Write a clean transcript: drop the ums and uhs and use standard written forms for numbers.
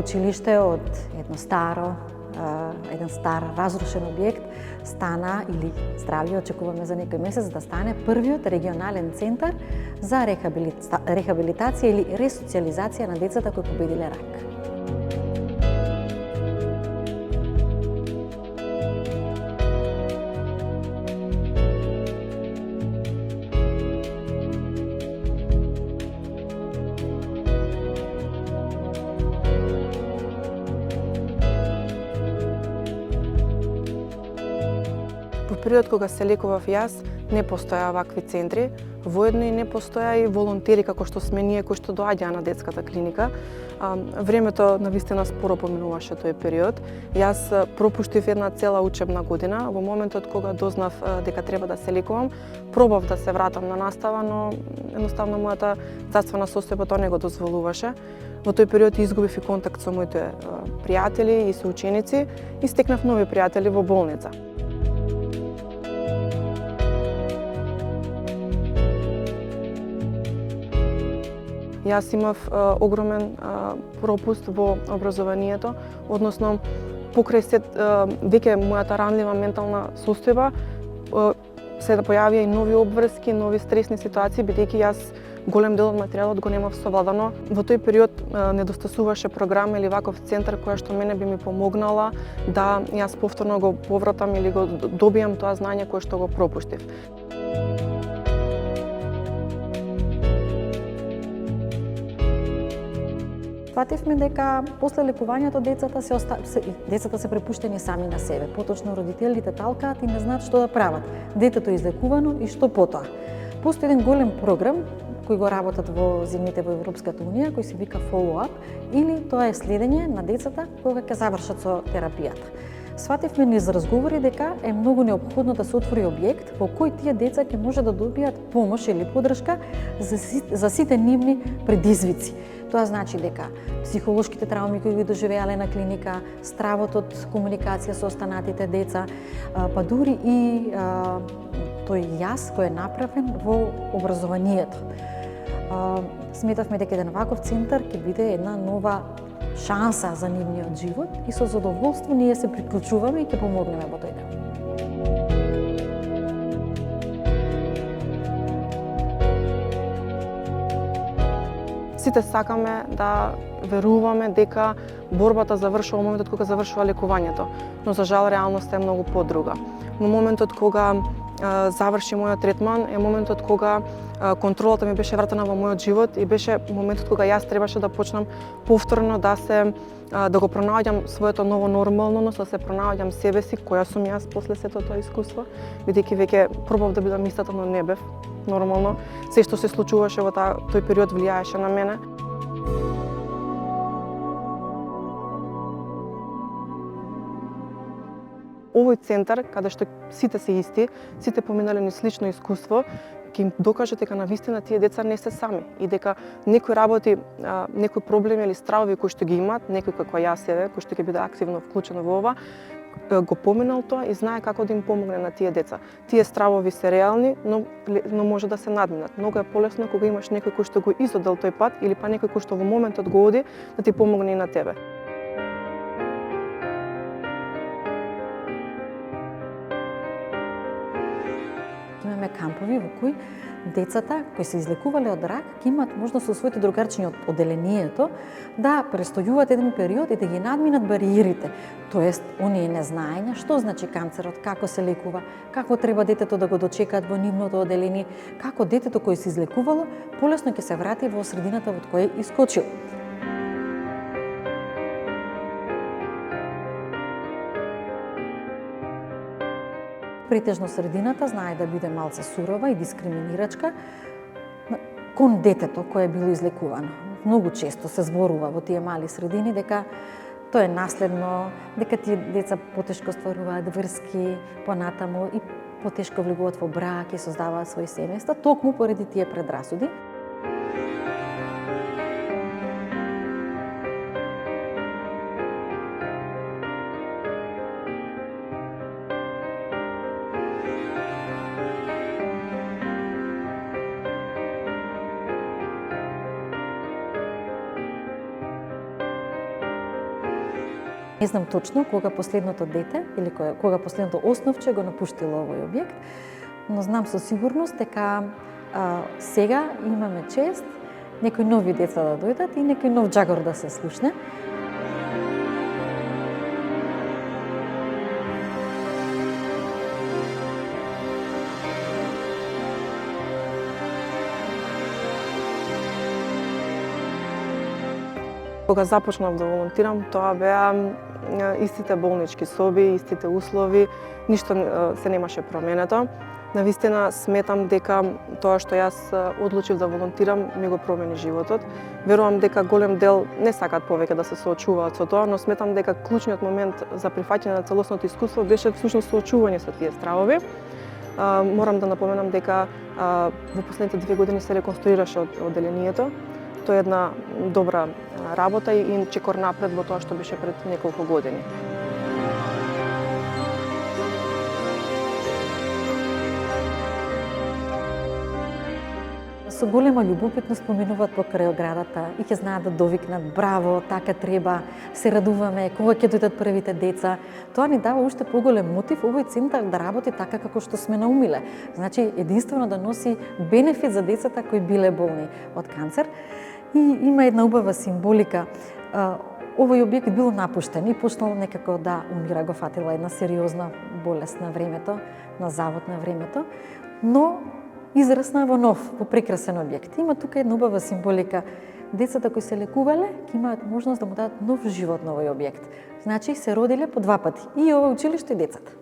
училиште од еден стар разрушен објект стана, или здравје очекуваме за некој месец да стане првиот регионален центар за рехабилитација или ресоциализација на децата кои победиле рак. Во период кога се лекував јас, не постоја вакви центри, воедно и не постоја и волонтери како што сме ние кои што доаѓаа на детската клиника. Времето навистина споро поминуваше тој период. Јас пропуштив една цела учебна година. Во моментот кога дознав дека треба да се лекувам, пробав да се вратам на настава, но едноставно мојата здравствена состојба тоа не го дозволуваше. Во тој период изгубив и контакт со моите пријатели и соученици и стекнав нови пријатели во болница. Јас имав огромен пропуст во образованието, односно покрај се веќе мојата ранлива ментална состојба се појавија и нови обврски, нови стресни ситуации, бидејќи јас голем дел од материјалот го немав совладано. Во тој период недостасуваше програма или ваков центар која што мене би ми помогнала да јас повторно го повратам или го добијам тоа знање кое што го пропуштив. Фативме дека после лекувањето децата се препуштени сами на себе. Поточно родителите талкаат и не знаат што да прават. Детето е излекувано и што потоа. Постои еден голем програм кој го работат во земјите во Европската унија, кој се вика follow-up, или тоа е следење на децата кога ќе завршат со терапијата. Свативме низ разговори дека е многу неопходно да се отвори објект во кој тие деца ќе може да добијат помош или поддршка за сите нивни предизвици. Тоа значи дека психолошките трауми кои ги доживеале на клиника, стравот од комуникација со останатите деца, па дури и тој јас кој е направен во образованието. Сметавме дека еден ваков центар ќе биде една нова шанса за нивниот живот и со задоволство ние се приклучуваме и ќе помогнеме во тој дел. Сите сакаме да веруваме дека борбата завршува во моментот кога завршува лекувањето, но за жал реалноста е многу подруга. Во моментот кога заврши мојот третман е моментот кога контролата ми беше вратена во мојот живот и беше моментот кога јас требаше да почнам повторно да го пронаоѓам своето ново нормално, да се пронаоѓам себе си, која сум јас после сето тоа искуство, бидејќи веќе пробав да бидам истата, но не бев нормално. Се што се случуваше во тој период влијаеше на мене. Овој центар, каде што сите се исти, сите поминале низ слично искуство, ќе им докаже дека навистина тие деца не се сами и дека некои работи, некои проблеми или стравови кои што ги имаат, некој како јас кој што ќе биде активно вклучен во ова, го поминал тоа и знае како да им помогне на тие деца. Тие стравови се реални, но може да се надминат. Многу е полесно кога имаш некој кој што го изодел тој пат или па некој кој што во моментот го оди да ти помогне и на тебе. Имаме кампови во кои децата кои се излекувале од рак ќе имаат можност со своите другарчиња од одделението да престојуваат еден период и да ги надминат бариерите. Тоест, оние незнаења што значи канцерот, како се лекува, како треба детето да го дочекаат во нивното одделение, како детето кој се излекувало полесно ќе се врати во средината во која искочил. Претежно средината знае да биде малце сурова и дискриминирачка кон детето кое е било излекувано. Многу често се зборува во тие мали средини дека тоа е наследно, дека тие деца потешко стваруваат врски понатаму и потешко влегуваат во брак и создаваат своји семејства, токму поради тие предрасуди. Не знам точно кога последното дете или кога последното основче го напуштило овој објект, но знам со сигурност дека сега имаме чест некои нови деца да дојдат и некој нов џагор да се слушне. Кога започнав да волонтирам, тоа беа истите болнички соби, истите услови, ништо се немаше променето. Навистина сметам дека тоа што јас одлучив да волонтирам ми го промени животот. Верувам дека голем дел не сакаат повеќе да се соочуваат со тоа, но сметам дека клучниот момент за прифаќање на целосното искуство беше всушност соочување со тие стравови. Морам да напоменам дека во последните 2 години се реконструираше одделението. Тоа е една добра работа и чекор напред во тоа што беше пред неколку години. Со голема љубопитност поминуваат покрај оградата и ќе знаат да довикнат браво, така треба, се радуваме, кога ќе дојдат првите деца. Тоа ни дава уште поголем мотив овој центар да работи така како што сме наумиле. Значи, единствено да носи бенефит за децата кои биле болни од канцер. И има една убава символика. Овој објект бил напуштен и почнал некако да умира, го фатила една сериозна болест на времето, на завод на времето, но израсна во нов, во прекрасен објект. Има тука една убава символика. Децата кои се лекувале, ќе имаат можност да му дадат нов живот на овој објект. Значи, се родиле по 2 пати. И ова училиште и децата.